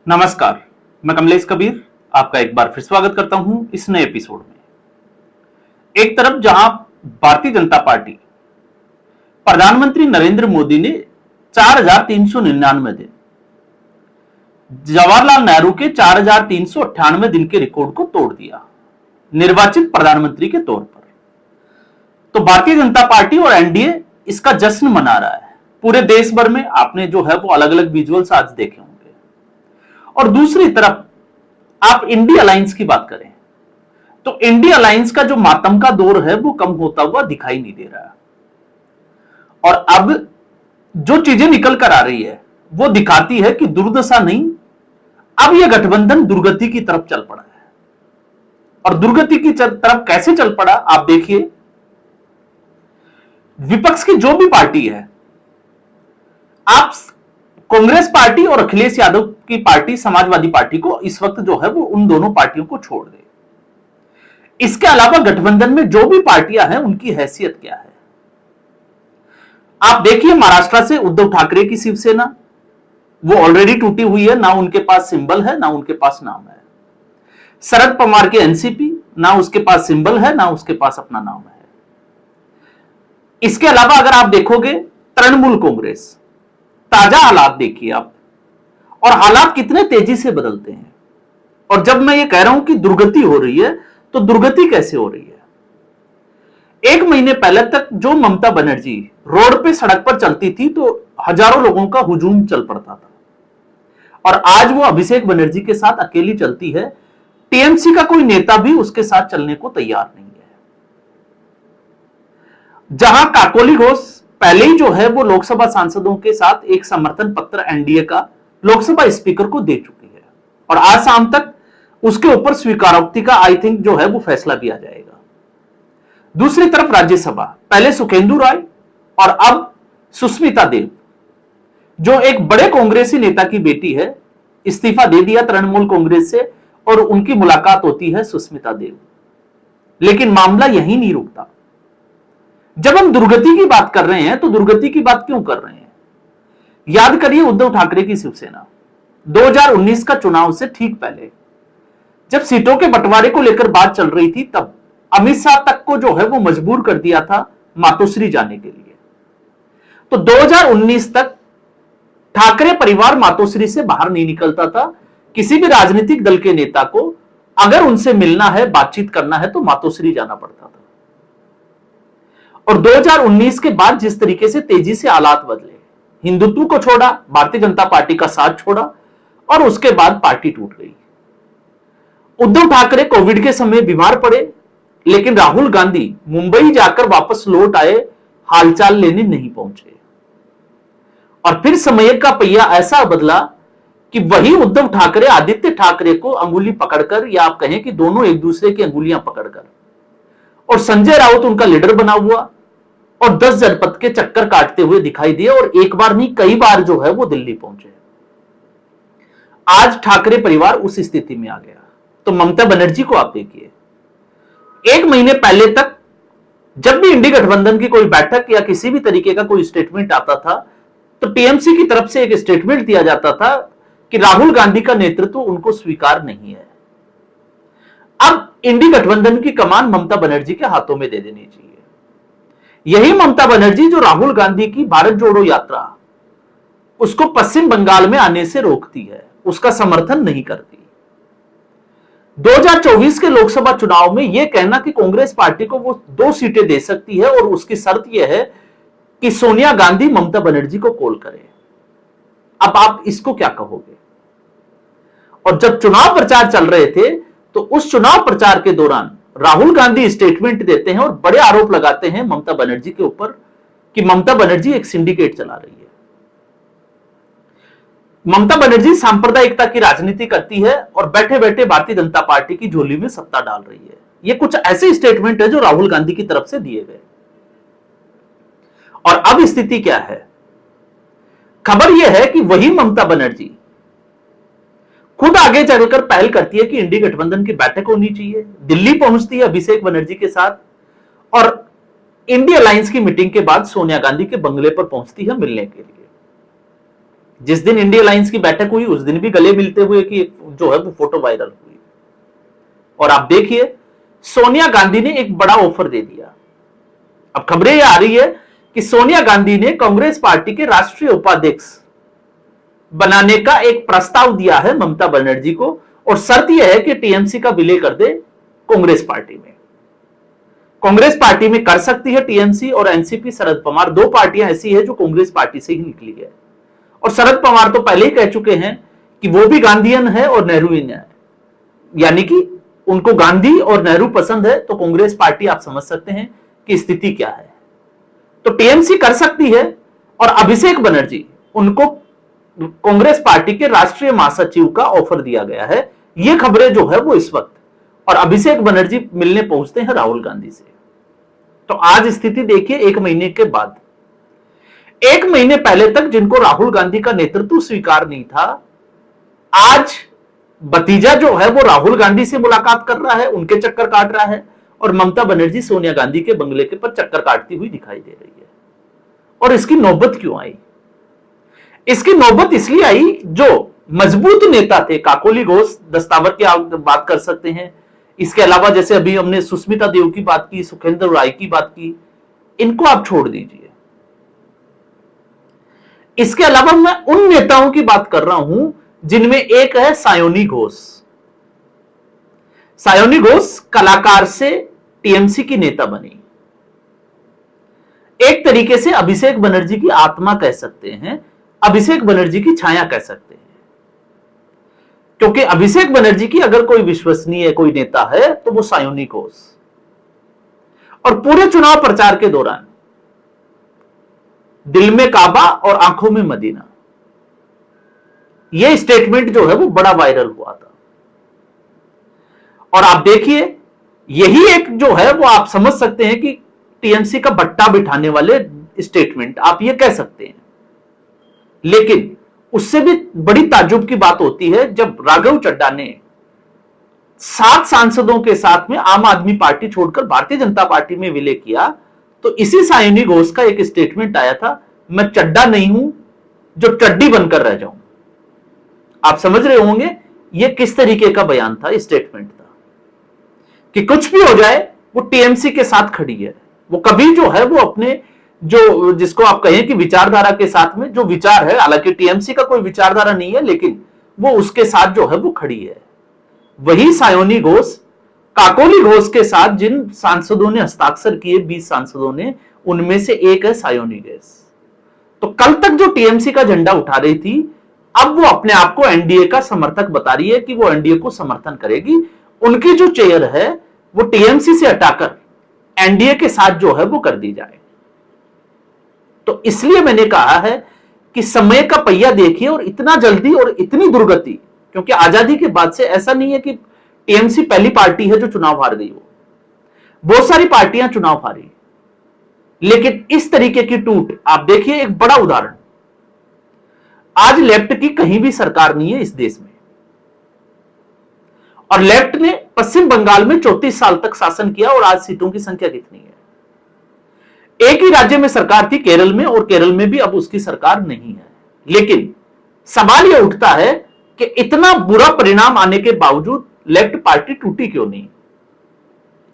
नमस्कार, मैं कमलेश कबीर आपका एक बार फिर स्वागत करता हूं इस नए एपिसोड में। एक तरफ जहां भारतीय जनता पार्टी प्रधानमंत्री नरेंद्र मोदी ने 4,399 दिन, जवाहरलाल नेहरू के 4,398 दिन के रिकॉर्ड को तोड़ दिया निर्वाचित प्रधानमंत्री के तौर पर, तो भारतीय जनता पार्टी और एनडीए इसका जश्न मना रहा है। पूरे देश भर में आपने जो है वो अलग अलग विजुअल्स आज देखे होंगे। और दूसरी तरफ आप इंडी अलायंस की बात करें तो इंडी अलायंस का जो मातम का दौर है वो कम होता हुआ दिखाई नहीं दे रहा। और अब जो चीजें निकल कर आ रही है वो दिखाती है कि दुर्दशा नहीं, अब यह गठबंधन दुर्गति की तरफ चल पड़ा है। और दुर्गति की तरफ कैसे चल पड़ा आप देखिए। विपक्ष की जो भी पार्टी है, आप कांग्रेस पार्टी और अखिलेश यादव की पार्टी समाजवादी पार्टी को इस वक्त जो है वो उन दोनों पार्टियों को छोड़ दे। इसके अलावा गठबंधन में जो भी पार्टियां हैं उनकी हैसियत क्या है आप देखिए। महाराष्ट्र से उद्धव ठाकरे की शिवसेना वो ऑलरेडी टूटी हुई है, ना उनके पास सिंबल है ना उनके पास नाम है। शरद पवार के एनसीपी, ना उसके पास सिंबल है ना उसके पास अपना नाम है। इसके अलावा अगर आप देखोगे तृणमूल कांग्रेस, ताजा हालात देखिए आप, और हालात कितने तेजी से बदलते हैं। और जब मैं ये कह रहा हूं कि दुर्गति हो रही है तो दुर्गति कैसे हो रही है। एक महीने पहले तक जो ममता बनर्जी रोड पे सड़क पर चलती थी तो हजारों लोगों का हुजूम चल पड़ता था, और आज वो अभिषेक बनर्जी के साथ अकेली चलती है। टीएमसी का कोई नेता भी उसके साथ चलने को तैयार नहीं है। जहां काकोली घोष पहले ही जो है वो लोकसभा सांसदों के साथ एक समर्थन पत्र एनडीए का लोकसभा स्पीकर को दे चुकी है, और आज शाम तक उसके ऊपर स्वीकारोक्ति का आई थिंक जो है वो फैसला भी आ जाएगा। दूसरी तरफ राज्यसभा, पहले सुखेंदु राय और अब सुष्मिता देव, जो एक बड़े कांग्रेसी नेता की बेटी है, इस्तीफा दे दिया तृणमूल कांग्रेस से, और उनकी मुलाकात होती है सुष्मिता देव। लेकिन मामला यहीं नहीं रुकता। जब हम दुर्गति की बात कर रहे हैं तो दुर्गति की बात क्यों कर रहे हैं। याद करिए उद्धव ठाकरे की शिवसेना 2019 का चुनाव से ठीक पहले जब सीटों के बंटवारे को लेकर बात चल रही थी, तब अमित शाह तक को जो है वो मजबूर कर दिया था मातोश्री जाने के लिए। तो 2019 तक ठाकरे परिवार मातोश्री से बाहर नहीं निकलता था। किसी भी राजनीतिक दल के नेता को अगर उनसे मिलना है, बातचीत करना है, तो मातोश्री जाना पड़ता था। और 2019 के बाद जिस तरीके से तेजी से हालात बदले, हिंदुत्व को छोड़ा, भारतीय जनता पार्टी का साथ छोड़ा, और उसके बाद पार्टी टूट गई। उद्धव ठाकरे कोविड के समय बीमार पड़े, लेकिन राहुल गांधी मुंबई जाकर वापस लौट आए, हालचाल लेने नहीं पहुंचे। और फिर समय का पहिया ऐसा बदला कि वही उद्धव ठाकरे आदित्य ठाकरे को अंगुली पकड़कर, या आप कहें कि दोनों एक दूसरे की अंगुलियां पकड़कर, और संजय राउत उनका लीडर बना हुआ और 10 जनपद के चक्कर काटते हुए दिखाई दिए, और एक बार नहीं कई बार जो है वो दिल्ली पहुंचे। आज ठाकरे परिवार उस स्थिति में आ गया। तो ममता बनर्जी को आप देखिए, एक महीने पहले तक जब भी इंडी गठबंधन की कोई बैठक या किसी भी तरीके का कोई स्टेटमेंट आता था तो टीएमसी की तरफ से एक स्टेटमेंट दिया जाता था कि राहुल गांधी का नेतृत्व उनको स्वीकार नहीं है। अब इंडी गठबंधन की कमान ममता बनर्जी के हाथों में दे देनी चाहिए। यही ममता बनर्जी जो राहुल गांधी की भारत जोड़ो यात्रा उसको पश्चिम बंगाल में आने से रोकती है, उसका समर्थन नहीं करती। 2024 के लोकसभा चुनाव में यह कहना कि कांग्रेस पार्टी को वो 2 सीटें दे सकती है और उसकी शर्त यह है कि सोनिया गांधी ममता बनर्जी को कॉल करे। अब आप इसको क्या कहोगे। और जब चुनाव प्रचार चल रहे थे तो उस चुनाव प्रचार के दौरान राहुल गांधी स्टेटमेंट देते हैं और बड़े आरोप लगाते हैं ममता बनर्जी के ऊपर कि ममता बनर्जी एक सिंडिकेट चला रही है। ममता बनर्जी सांप्रदायिकता की राजनीति करती है और बैठे बैठे भारतीय जनता पार्टी की झोली में सत्ता डाल रही है। ये कुछ ऐसे स्टेटमेंट है जो राहुल गांधी की तरफ से दिए गए। और अब स्थिति क्या है। खबर यह है कि वही ममता बनर्जी खुद आगे चलकर पहल करती है कि इंडी गठबंधन की बैठक होनी चाहिए, दिल्ली पहुंचती है अभिषेक बनर्जी के साथ, और इंडी अलायंस की मीटिंग के बाद सोनिया गांधी के बंगले पर पहुंचती है मिलने के लिए। जिस दिन इंडिया अलायंस की बैठक हुई उस दिन भी गले मिलते हुए की जो है वो फोटो वायरल हुई। और आप देखिए सोनिया गांधी ने एक बड़ा ऑफर दे दिया। अब खबरें यह आ रही है कि सोनिया गांधी ने कांग्रेस पार्टी के राष्ट्रीय उपाध्यक्ष बनाने का एक प्रस्ताव दिया है ममता बनर्जी को, और शर्त यह है कि टीएमसी का विलय कर दे कांग्रेस पार्टी में। कांग्रेस पार्टी में कर सकती है टीएमसी और एनसीपी, शरद पवार, दो पार्टियां ऐसी है जो कांग्रेस पार्टी से ही निकली है। और शरद पवार तो पहले ही कह चुके हैं कि वो भी गांधीयन है और नेहरूइन है, यानी कि उनको गांधी और नेहरू पसंद है। तो कांग्रेस पार्टी आप समझ सकते हैं कि स्थिति क्या है। तो टीएमसी कर सकती है और अभिषेक बनर्जी, उनको कांग्रेस पार्टी के राष्ट्रीय महासचिव का ऑफर दिया गया है। ये खबरें जो है वो इस वक्त, और अभिषेक बनर्जी मिलने पहुंचते हैं राहुल गांधी से। तो आज स्थिति देखिए, एक महीने के बाद, एक महीने पहले तक जिनको राहुल गांधी का नेतृत्व स्वीकार नहीं था, आज भतीजा जो है वो राहुल गांधी से मुलाकात कर रहा है, उनके चक्कर काट रहा है, और ममता बनर्जी सोनिया गांधी के बंगले के पर चक्कर काटती हुई दिखाई दे रही है। और इसकी नौबत क्यों आई? इसकी नौबत इसलिए आई, जो मजबूत नेता थे, काकोली घोष, दस्तावर की आप बात कर सकते हैं, इसके अलावा जैसे अभी हमने सुष्मिता देव की बात की, सुखेंद्र राय की बात की, इनको आप छोड़ दीजिए। इसके अलावा मैं उन नेताओं की बात कर रहा हूं जिनमें एक है सायोनी घोष। सायोनी घोष कलाकार से टीएमसी की नेता बनी, एक तरीके से अभिषेक बनर्जी की आत्मा कह सकते हैं, अभिषेक बनर्जी की छाया कह सकते हैं। क्योंकि अभिषेक बनर्जी की अगर कोई विश्वसनीय कोई नेता है तो वो सायोनी घोष। और पूरे चुनाव प्रचार के दौरान दिल में काबा और आंखों में मदीना, यह स्टेटमेंट जो है वो बड़ा वायरल हुआ था। और आप देखिए, यही एक जो है वो आप समझ सकते हैं कि टीएमसी का बट्टा बिठाने वाले स्टेटमेंट आप ये कह सकते हैं। लेकिन उससे भी बड़ी ताज्जुब की बात होती है जब राघव चड्ढा ने 7 सांसदों के साथ में आम आदमी पार्टी छोड़कर भारतीय जनता पार्टी में विलय किया, तो इसी सायोनी घोष का एक स्टेटमेंट आया था, मैं चड्ढा नहीं हूं जो चड्डी बनकर रह जाऊं। आप समझ रहे होंगे यह किस तरीके का बयान था, स्टेटमेंट था कि कुछ भी हो जाए वो टीएमसी के साथ खड़ी है। वो कभी जो है वो अपने जो जिसको आप कहें कि विचारधारा के साथ में जो विचार है, हालांकि टीएमसी का कोई विचारधारा नहीं है, लेकिन वो उसके साथ जो है वो खड़ी है। वही सायोनी घोष काकोली घोष के साथ जिन सांसदों ने हस्ताक्षर किए, 20 सांसदों ने, उनमें से एक है सायोनी घोष। तो कल तक जो टीएमसी का झंडा उठा रही थी, अब वो अपने आप को एनडीए का समर्थक बता रही है कि वो एनडीए को समर्थन करेगी। उनकी जो चेयर है वो टीएमसी से हटाकर एनडीए के साथ जो है वो कर दी जाए। तो इसलिए मैंने कहा है कि समय का पहिया देखिए, और इतना जल्दी और इतनी दुर्गति, क्योंकि आजादी के बाद से ऐसा नहीं है कि टीएमसी पहली पार्टी है जो चुनाव हार गई हो, बहुत सारी पार्टियां चुनाव हारी, लेकिन इस तरीके की टूट आप देखिए। एक बड़ा उदाहरण, आज लेफ्ट की कहीं भी सरकार नहीं है इस देश में, और लेफ्ट ने पश्चिम बंगाल में 34 साल तक शासन किया, और आज सीटों की संख्या कितनी है? एक ही राज्य में सरकार थी, केरल में, और केरल में भी अब उसकी सरकार नहीं है। लेकिन सवाल यह उठता है कि इतना बुरा परिणाम आने के बावजूद लेफ्ट पार्टी टूटी क्यों नहीं?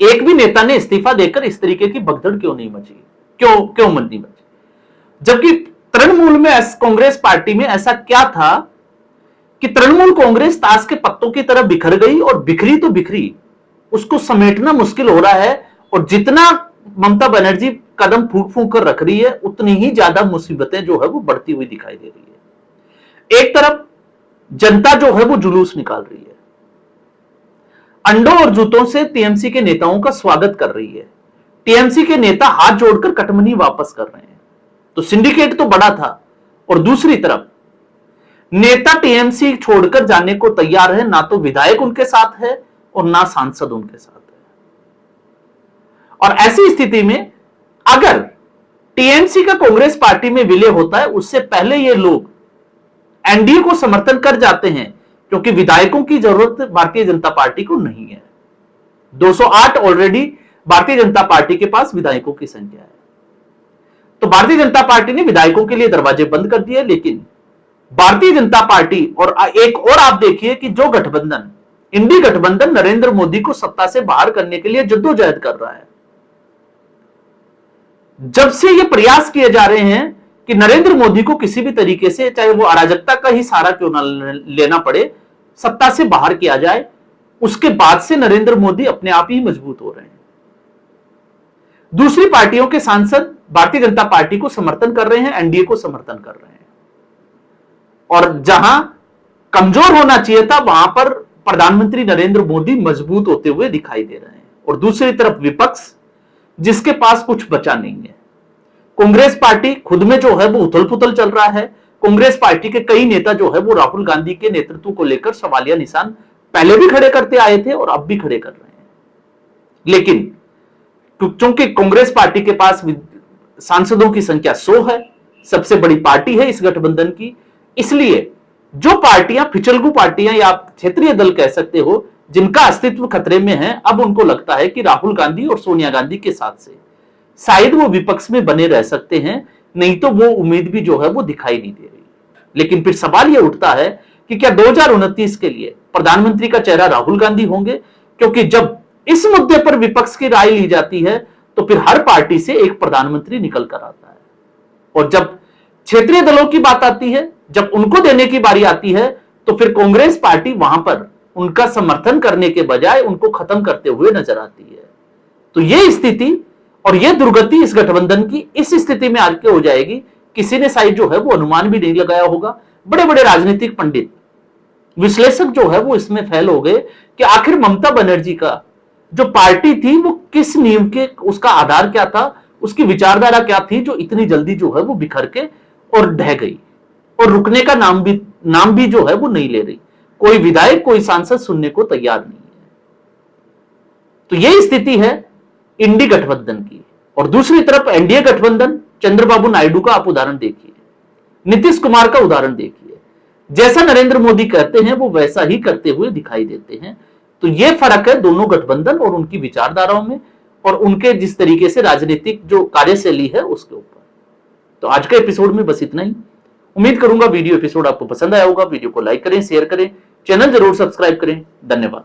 एक भी नेता ने इस्तीफा देकर इस तरीके की भगदड़ क्यों नहीं मची? क्यों मन नहीं मची? जबकि तृणमूल में, कांग्रेस पार्टी में ऐसा क्या था कि तृणमूल कांग्रेस ताश के पत्तों की तरह बिखर गई, और बिखरी तो बिखरी, उसको समेटना मुश्किल हो रहा है। और जितना ममता बनर्जी कदम फूंक फूंक कर रख रही है, उतनी ही ज्यादा मुसीबतें जो है वो बढ़ती हुई दिखाई दे रही है। एक तरफ जनता जो है वो जुलूस निकाल रही है, अंडों और जूतों से टीएमसी के नेताओं का स्वागत कर रही है, टीएमसी के नेता हाथ जोड़कर कटमनी वापस कर रहे हैं। तो सिंडिकेट तो बड़ा था, और दूसरी तरफ नेता टीएमसी छोड़कर जाने को तैयार है, ना तो विधायक उनके साथ है और ना सांसद उनके साथ है। और ऐसी स्थिति में अगर टीएमसी का कांग्रेस पार्टी में विलय होता है, उससे पहले ये लोग एनडीए को समर्थन कर जाते हैं, क्योंकि विधायकों की जरूरत भारतीय जनता पार्टी को नहीं है। 208 ऑलरेडी भारतीय जनता पार्टी के पास विधायकों की संख्या है। तो भारतीय जनता पार्टी ने विधायकों के लिए दरवाजे बंद कर दिए, लेकिन भारतीय जनता पार्टी और एक और आप देखिए कि जो गठबंधन, इंडी गठबंधन नरेंद्र मोदी को सत्ता से बाहर करने के लिए जद्दोजहद कर रहा है। जब से ये प्रयास किए जा रहे हैं कि नरेंद्र मोदी को किसी भी तरीके से, चाहे वो अराजकता का ही सहारा क्यों ना लेना पड़े, सत्ता से बाहर किया जाए, उसके बाद से नरेंद्र मोदी अपने आप ही मजबूत हो रहे हैं। दूसरी पार्टियों के सांसद भारतीय जनता पार्टी को समर्थन कर रहे हैं, एनडीए को समर्थन कर रहे हैं, और जहां कमजोर होना चाहिए था वहां पर प्रधानमंत्री नरेंद्र मोदी मजबूत होते हुए दिखाई दे रहे हैं। और दूसरी तरफ विपक्ष, जिसके पास कुछ बचा नहीं है। कांग्रेस पार्टी खुद में जो है वो उथल पुथल चल रहा है। कांग्रेस पार्टी के कई नेता जो है वो राहुल गांधी के नेतृत्व को लेकर सवालिया निशान पहले भी खड़े करते आए थे और अब भी खड़े कर रहे हैं। लेकिन चूंकि कांग्रेस पार्टी के पास सांसदों की संख्या 100 है, सबसे बड़ी पार्टी है इस गठबंधन की, इसलिए जो पार्टियां फिचलगू पार्टियां या आप क्षेत्रीय दल कह सकते हो, जिनका अस्तित्व खतरे में है, अब उनको लगता है कि राहुल गांधी और सोनिया गांधी के साथ से शायद वो विपक्ष में बने रह सकते हैं, नहीं तो वो उम्मीद भी जो है वो दिखाई नहीं दे रही। लेकिन फिर सवाल यह उठता है कि क्या 2029 के लिए प्रधानमंत्री का चेहरा राहुल गांधी होंगे? क्योंकि जब इस मुद्दे पर विपक्ष की राय ली जाती है तो फिर हर पार्टी से एक प्रधानमंत्री निकल कर आता है, और जब क्षेत्रीय दलों की बात आती है, जब उनको देने की बारी आती है, तो फिर कांग्रेस पार्टी वहां पर उनका समर्थन करने के बजाय उनको खत्म करते हुए नजर आती है। तो यह स्थिति और यह दुर्गति इस गठबंधन की इस स्थिति में आके हो जाएगी, किसी ने शायद जो है वो अनुमान भी नहीं लगाया होगा। बड़े बड़े राजनीतिक पंडित, विश्लेषक जो है वो इसमें फेल हो गए कि आखिर ममता बनर्जी का जो पार्टी थी वो किस नींव के, उसका आधार क्या था, उसकी विचारधारा क्या थी, जो इतनी जल्दी जो है वो बिखर के और ढह गई, और रुकने का नाम भी जो है वो नहीं ले रही। कोई विधायक, कोई सांसद सुनने को तैयार नहीं है। तो यही स्थिति है इंडी गठबंधन की। और दूसरी तरफ एनडीए गठबंधन, चंद्रबाबू नायडू का आप उदाहरण देखिए, नीतीश कुमार का उदाहरण देखिए, जैसा नरेंद्र मोदी कहते हैं वो वैसा ही करते हुए दिखाई देते हैं। तो यह फर्क है दोनों गठबंधन और उनकी विचारधाराओं में, और उनके जिस तरीके से राजनीतिक जो कार्यशैली है उसके ऊपर। तो आज के एपिसोड में बस इतना ही। उम्मीद करूंगा वीडियो एपिसोड आपको पसंद आया होगा। वीडियो को लाइक करें, शेयर करें, चैनल जरूर सब्सक्राइब करें। धन्यवाद।